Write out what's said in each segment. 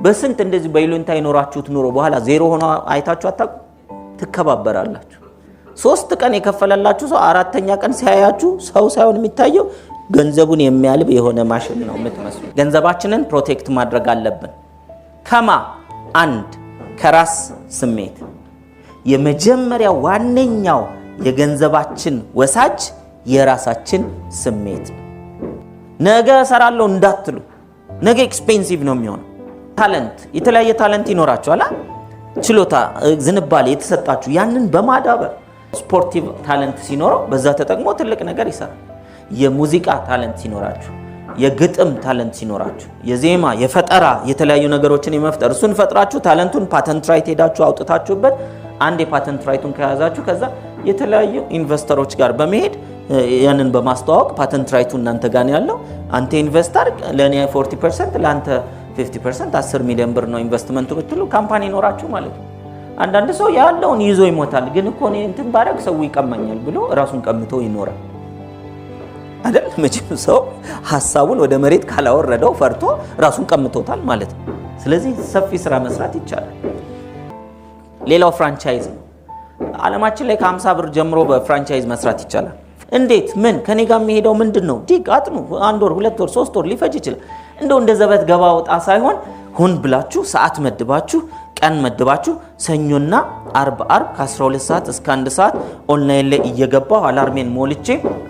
በስንት እንደዚህ በይሉንታ ይኖራችሁት ኑሮ በኋላ ዜሮ ሆኖ አይታችሁ አታውቁ? ትከባበራላችሁ። 3 ቀን የከፈለላችሁ ሰው 4ኛ ቀን ሲያያችሁ ሰው ሳይሆን የሚታየው ገንዘቡን የሚያልብ የሆነ ማሽን ነው የምትመስሉ። ገንዘባችንን ፕሮቴክት ማድረግ አለብን። ከማ አንድ ከራስ ስሜት። የመጀመሪያ ዋነኛው የገንዘባችን ወሳጅ የራሳችን ስሜት። ነገ እሰራለሁ እንዳትሉ፣ ነገ ኤክስፔንሲቭ ነው የሚሆነው። ታለንት፣ የተለያየ ታለንት ይኖራችኋል። ችሎታ፣ ዝንባሌ የተሰጣችሁ ያንን በማዳበር ስፖርቲቭ ታለንት ሲኖረው በዛ ተጠቅሞ ትልቅ ነገር ይሰራል። የሙዚቃ ታለንት ሲኖራችሁ፣ የግጥም ታለንት ሲኖራችሁ፣ የዜማ የፈጠራ የተለያዩ ነገሮችን የመፍጠር እሱን ፈጥራችሁ ታለንቱን ፓተንት ራይት ሄዳችሁ አውጥታችሁበት አንድ የፓተንት ራይቱን ከያዛችሁ ከዛ የተለያዩ ኢንቨስተሮች ጋር በመሄድ ያንን በማስተዋወቅ ፓተንት ራይቱ እናንተ ጋር ያለው አንተ ኢንቨስት አድርግ፣ ለኔ 40% ለአንተ 50% 10 ሚሊዮን ብር ነው ኢንቨስትመንቱ ብትሉ ካምፓኒ ይኖራችሁ ማለት ነው። አንዳንድ ሰው ያለውን ይዞ ይሞታል፣ ግን እኮ እኔ እንትን ባረግ ሰው ይቀማኛል ብሎ ራሱን ቀምቶ ይኖራል አይደል? መቼም ሰው ሐሳቡን ወደ መሬት ካላወረደው ፈርቶ ራሱን ቀምቶታል ማለት ነው። ስለዚህ ሰፊ ስራ መስራት ይቻላል። ሌላው ፍራንቻይዝ ነው። ዓለማችን ላይ ከ50 ብር ጀምሮ በፍራንቻይዝ መስራት ይቻላል። እንዴት? ምን ከኔ ጋር የሚሄደው ምንድነው? ዲግ አጥኑ። 1 ወር 2 ወር 3 ወር ሊፈጅ ይችላል። እንደው እንደ ዘበት ገባ ወጣ ሳይሆን ሆን ብላችሁ ሰዓት መድባችሁ ቀን መድባችሁ ሰኞና አርብ ከ12 ሰዓት እስከ 1 ሰዓት ኦንላይን ላይ እየገባው አላርሜን ሞልቼ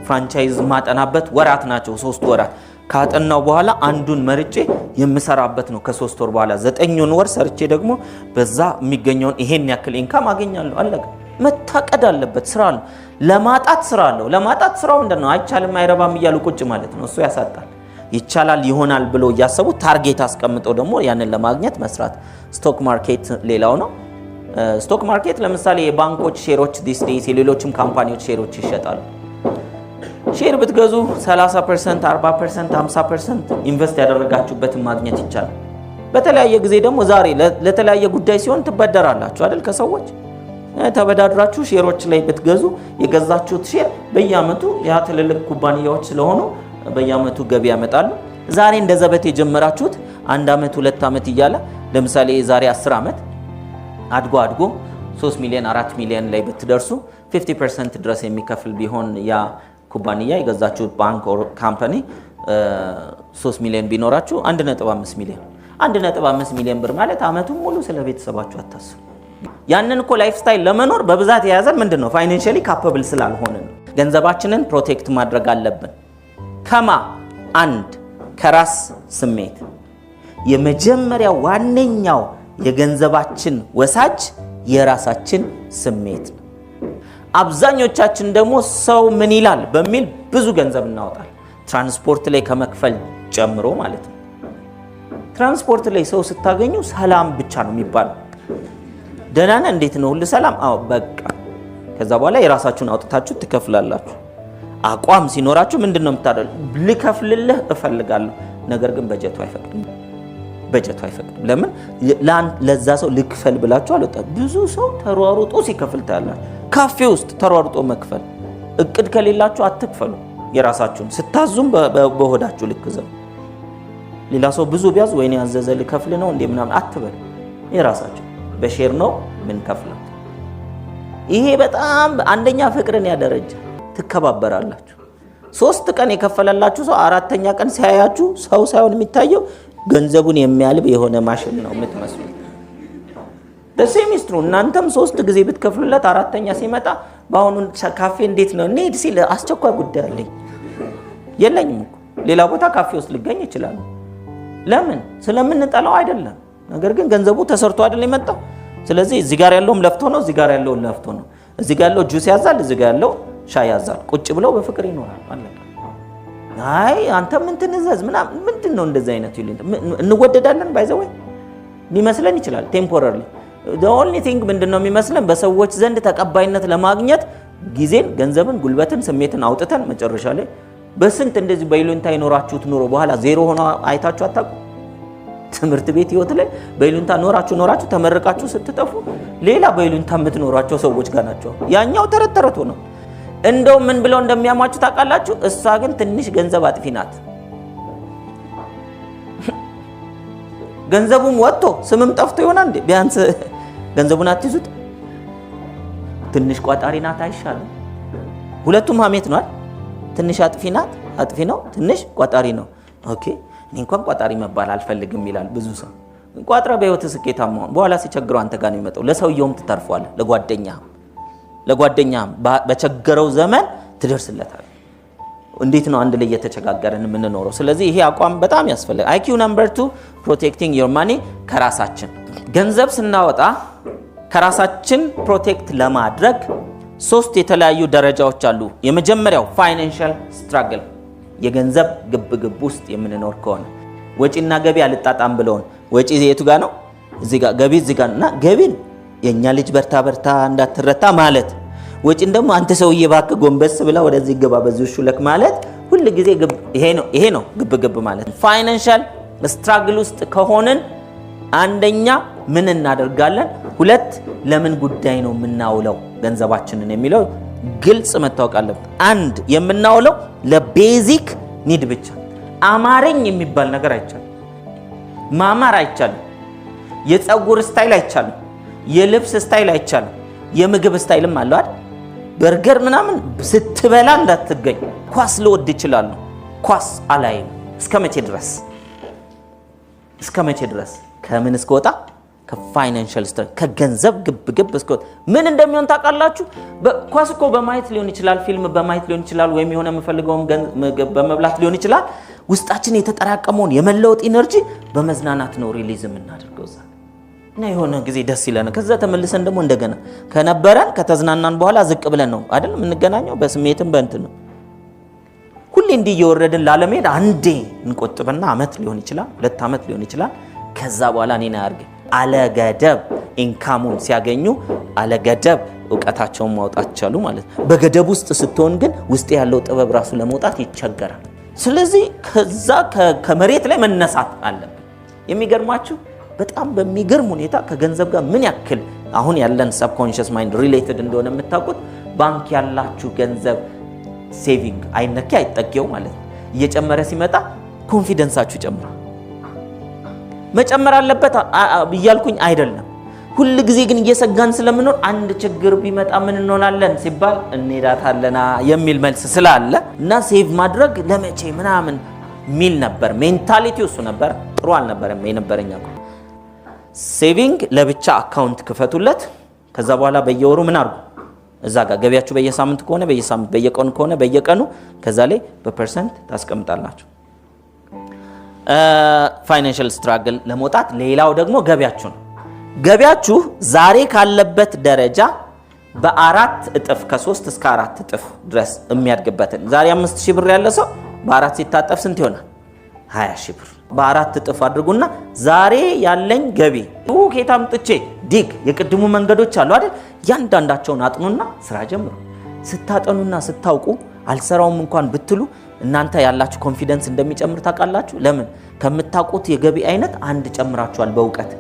ፍራንቻይዝ ማጠናበት ወራት ናቸው። 3 ወራት ካጠናው በኋላ አንዱን መርጬ የምሰራበት ነው። ከ3 ወር በኋላ 9 ወር ሰርቼ ደግሞ በዛ የሚገኘውን ይሄን ያክል ኢንካም አገኛለሁ። አለቀ። መታቀድ አለበት። ስራ ነው። ለማጣት ስራ አለው። ለማጣት ስራው ምንድነው? አይቻልም አይረባም እያሉ ቁጭ ማለት ነው። እሱ ያሳጣል። ይቻላል ይሆናል ብሎ ያሰቡ ታርጌት አስቀምጠው ደግሞ ያንን ለማግኘት መስራት። ስቶክ ማርኬት ሌላው ነው። ስቶክ ማርኬት ለምሳሌ የባንኮች ሼሮች ዲስ ዴይስ የሌሎችም ካምፓኒዎች ሼሮች ይሸጣሉ። ሼር ብትገዙ 30%፣ 40%፣ 50% ኢንቨስት ያደረጋችሁበትን ማግኘት ይቻላል። በተለያየ ጊዜ ደግሞ ዛሬ ለተለያየ ጉዳይ ሲሆን ትበደራላችሁ አይደል? ከሰዎች ተበዳድራችሁ ሼሮች ላይ ብትገዙ የገዛችሁት ሼር በየአመቱ ያ ትልልቅ ኩባንያዎች ስለሆኑ በየአመቱ ገቢ ያመጣሉ። ዛሬ እንደ ዘበት የጀመራችሁት 1 አመት 2 አመት እያለ ለምሳሌ ዛሬ 10 አመት አድጎ 3 ሚሊዮን 4 ሚሊዮን ላይ ብትደርሱ 50% ድረስ የሚከፍል ቢሆን ያ ኩባንያ የገዛችሁት ባንክ ኦር ካምፓኒ 3 ሚሊዮን ቢኖራችሁ 1.5 ሚሊዮን 1.5 ሚሊዮን ብር ማለት አመቱን ሙሉ ስለ ቤተሰባችሁ አታስቡ። ያንን እኮ ላይፍ ስታይል ለመኖር በብዛት የያዘን ምንድነው? ፋይናንሻሊ ካፓብል ስላልሆነ ነው። ገንዘባችንን ፕሮቴክት ማድረግ አለብን። ከማ አንድ ከራስ ስሜት። የመጀመሪያ ዋነኛው የገንዘባችን ወሳጅ የራሳችን ስሜት ነው። አብዛኞቻችን ደግሞ ሰው ምን ይላል በሚል ብዙ ገንዘብ እናወጣል። ትራንስፖርት ላይ ከመክፈል ጨምሮ ማለት ነው። ትራንስፖርት ላይ ሰው ስታገኙ ሰላም ብቻ ነው የሚባለው። ደህና ነህ? እንዴት ነው? ሁሉ ሰላም? አዎ በቃ። ከዛ በኋላ የራሳችሁን አውጥታችሁ ትከፍላላችሁ። አቋም ሲኖራችሁ ምንድነው የምታደርጉ? ልከፍልልህ እፈልጋለሁ፣ ነገር ግን በጀቱ አይፈቅድም። ለምን? ለዛ ሰው ልክፈል ብላችሁ አልወጣ። ብዙ ሰው ተሯሩጦ ሲከፍል ታያላችሁ። ካፌ ውስጥ ተሯሩጦ መክፈል። እቅድ ከሌላችሁ አትክፈሉ። የራሳችሁን ስታዙም በሆዳችሁ ልክ ዘው። ሌላ ሰው ብዙ ቢያዝ ወይኔ ያዘዘ ልከፍል ነው እንዴ ምናምን አትበል። የራሳችሁ በሼር ነው ምን ከፍለው። ይሄ በጣም አንደኛ ፍቅርን ያደረጀ ትከባበራላችሁ። 3 ቀን የከፈለላችሁ ሰው 4ኛ ቀን ሲያያችሁ ሰው ሳይሆን የሚታየው ገንዘቡን የሚያልብ የሆነ ማሽን ነው የምትመስሉ። በሴሚስትሩ እናንተም 3 ጊዜ ብትከፍሉለት 4ኛ ሲመጣ በአሁኑ ካፌ እንዴት ነው እንሂድ ሲል አስቸኳይ ጉዳይ አለኝ የለኝም እኮ ሌላ ቦታ ካፌ ውስጥ ልገኝ ይችላል። ለምን? ስለምንጠላው አይደለም። ነገር ግን ገንዘቡ ተሰርቶ አይደል የመጣው። ስለዚህ እዚህ ጋር ያለውም ለፍቶ ነው፣ እዚህ ጋር ያለው ለፍቶ ነው። እዚህ ጋር ያለው ጁስ ያዛል፣ እዚህ ጋር ያለው ሻይ ያዛል። ቁጭ ብለው በፍቅር ይኖራል ማለት ነው። አይ አንተ ምን ትንዘዝ ምንድነው እንደዚህ አይነት ይሉኝ እንወደዳለን ባይዘው ሊመስለን ይችላል ቴምፖራሪ። the only thing ምንድነው የሚመስለን በሰዎች ዘንድ ተቀባይነት ለማግኘት ጊዜን፣ ገንዘብን፣ ጉልበትን፣ ስሜትን አውጥተን መጨረሻ ላይ በስንት እንደዚህ በይሉንታ ይኖራችሁት ኑሮ በኋላ ዜሮ ሆኖ አይታችሁ አታውቁ? ትምህርት ቤት ህይወት ላይ በይሉንታ ኖራችሁ ተመረቃችሁ ስትጠፉ ሌላ በይሉንታ የምትኖራቸው ሰዎች ጋር ናቸው። ያኛው ተረተረቱ ነው። እንደው ምን ብለው እንደሚያማችሁ ታውቃላችሁ? እሷ ግን ትንሽ ገንዘብ አጥፊ ናት። ገንዘቡም ወጥቶ ስምም ጠፍቶ ይሆናል እንዴ? ቢያንስ ገንዘቡን አትይዙት። ትንሽ ቋጣሪ ናት አይሻልም? ሁለቱም ሀሜት ነው አይደል? ትንሽ አጥፊ ናት፣ አጥፊ ነው። ትንሽ ቋጣሪ ነው። ኦኬ እኔ እንኳን ቋጣሪ መባል አልፈልግም ይላል ብዙ ሰው። ቋጥራ በህይወት ስኬታማ ሆን በኋላ ሲቸግረው አንተ ጋር ነው የሚመጣው። ለሰውየውም ትተርፏለህ፣ ለጓደኛም በቸገረው ዘመን ትደርስለታለህ። እንዴት ነው አንድ ላይ እየተቸጋገረን የምንኖረው? ስለዚህ ይሄ አቋም በጣም ያስፈልጋል። IQ ነምበር 2 ፕሮቴክቲንግ ዮር ማኒ ከራሳችን ገንዘብ ስናወጣ ከራሳችን ፕሮቴክት ለማድረግ 3 የተለያዩ ደረጃዎች አሉ። የመጀመሪያው ፋይናንሻል ስትራግል የገንዘብ ግብግብ ውስጥ የምንኖር ከሆነ ወጪና ገቢ አልጣጣም ብለውን ወጪ የቱ ጋር ነው? እዚህ ጋር ገቢ እዚህ ጋር እና ገቢን የኛ ልጅ በርታ እንዳትረታ ማለት ወጪን ደግሞ አንተ ሰውዬ እባክህ ጎንበስ ብላ ወደዚህ ግባ በዚህ ሹለክ ማለት ሁሉ ጊዜ ይሄ ነው ግብግብ ማለት። ፋይናንሻል ስትራግል ውስጥ ከሆነን አንደኛ ምን እናደርጋለን? 2 ለምን ጉዳይ ነው የምናውለው ገንዘባችንን የሚለው ግልጽ መታወቅ አለበት። 1 የምናውለው ለቤዚክ ኒድ ብቻ። አማረኝ የሚባል ነገር አይቻልም። ማማር አይቻልም። የፀጉር ስታይል አይቻልም። የልብስ ስታይል አይቻልም። የምግብ ስታይልም አለው አይደል? በርገር ምናምን ስትበላ እንዳትገኝ። ኳስ ልወድ ይችላል። ኳስ አላይም። እስከ መቼ ድረስ ከምን እስከወጣ ከፋይናንሻል ስትራግል ከገንዘብ ግብግብ እስከወጣ ምን እንደሚሆን ታውቃላችሁ? ኳስ እኮ በማየት ሊሆን ይችላል፣ ፊልም በማየት ሊሆን ይችላል፣ ወይም የሆነ የምፈልገውን በመብላት ሊሆን ይችላል። ውስጣችን የተጠራቀመውን የመለወጥ ኢነርጂ በመዝናናት ነው ሪሊዝ የምናደርገው እዛ እና የሆነ ጊዜ ደስ ይለናል። ከዛ ተመልሰን ደግሞ እንደገና ከነበረን ከተዝናናን በኋላ ዝቅ ብለን ነው አይደል የምንገናኘው? በስሜትም በእንትን ነው። ሁሌ እንዲህ እየወረድን ላለመሄድ አንዴ እንቆጥብና አመት ሊሆን ይችላል፣ 2 አመት ሊሆን ይችላል። ከዛ በኋላ እኔን አያርገኝ አለገደብ ኢንካሙን ሲያገኙ አለገደብ እውቀታቸውን ማውጣት ቻሉ ማለት ነው። በገደብ ውስጥ ስትሆን ግን ውስጥ ያለው ጥበብ ራሱ ለመውጣት ይቸገራል። ስለዚህ ከዛ ከመሬት ላይ መነሳት አለብን። የሚገርማችሁ በጣም በሚገርም ሁኔታ ከገንዘብ ጋር ምን ያክል አሁን ያለን ሰብኮንሺየስ ማይንድ ሪሌትድ እንደሆነ የምታውቁት ባንክ ያላችሁ ገንዘብ ሴቪንግ አይነካ አይጠገው ማለት ነው። እየጨመረ ሲመጣ ኮንፊደንሳችሁ ይጨምራል። መጨመር አለበት እያልኩኝ አይደለም። ሁሉ ጊዜ ግን እየሰጋን ስለምኖር አንድ ችግር ቢመጣ ምን እንሆናለን ሲባል እንሄዳታለና የሚል መልስ ስላለ እና ሴቭ ማድረግ ለመቼ ምናምን ሚል ነበር ሜንታሊቲው እሱ ነበር። ጥሩ አልነበረም የነበረኛ። ሴቪንግ ለብቻ አካውንት ክፈቱለት። ከዛ በኋላ በየወሩ ምን አርጉ? እዛ ጋር ገቢያችሁ በየሳምንት ከሆነ በየሳምንት፣ በየቀኑ ከሆነ በየቀኑ፣ ከዛ ላይ በፐርሰንት ታስቀምጣላችሁ። ፋይናንሻል ስትራግል ለመውጣት ሌላው ደግሞ ገቢያችሁ ነው። ገቢያችሁ ዛሬ ካለበት ደረጃ በ4 እጥፍ ከ3 እስከ 4 እጥፍ ድረስ የሚያድግበትን ዛሬ 5000 ብር ያለ ሰው በ4 ሲታጠፍ ስንት ይሆናል? 20000 ብር። በ4 እጥፍ አድርጉና ዛሬ ያለኝ ገቢ ከየት አምጥቼ ዲግ የቅድሙ መንገዶች አሉ አይደል? ያንዳንዳቸውን አጥኑና ስራ ጀምሩ። ስታጠኑና ስታውቁ አልሰራውም እንኳን ብትሉ እናንተ ያላችሁ ኮንፊደንስ እንደሚጨምር ታውቃላችሁ። ለምን? ከምታውቁት የገቢ አይነት አንድ ጨምራችኋል በእውቀት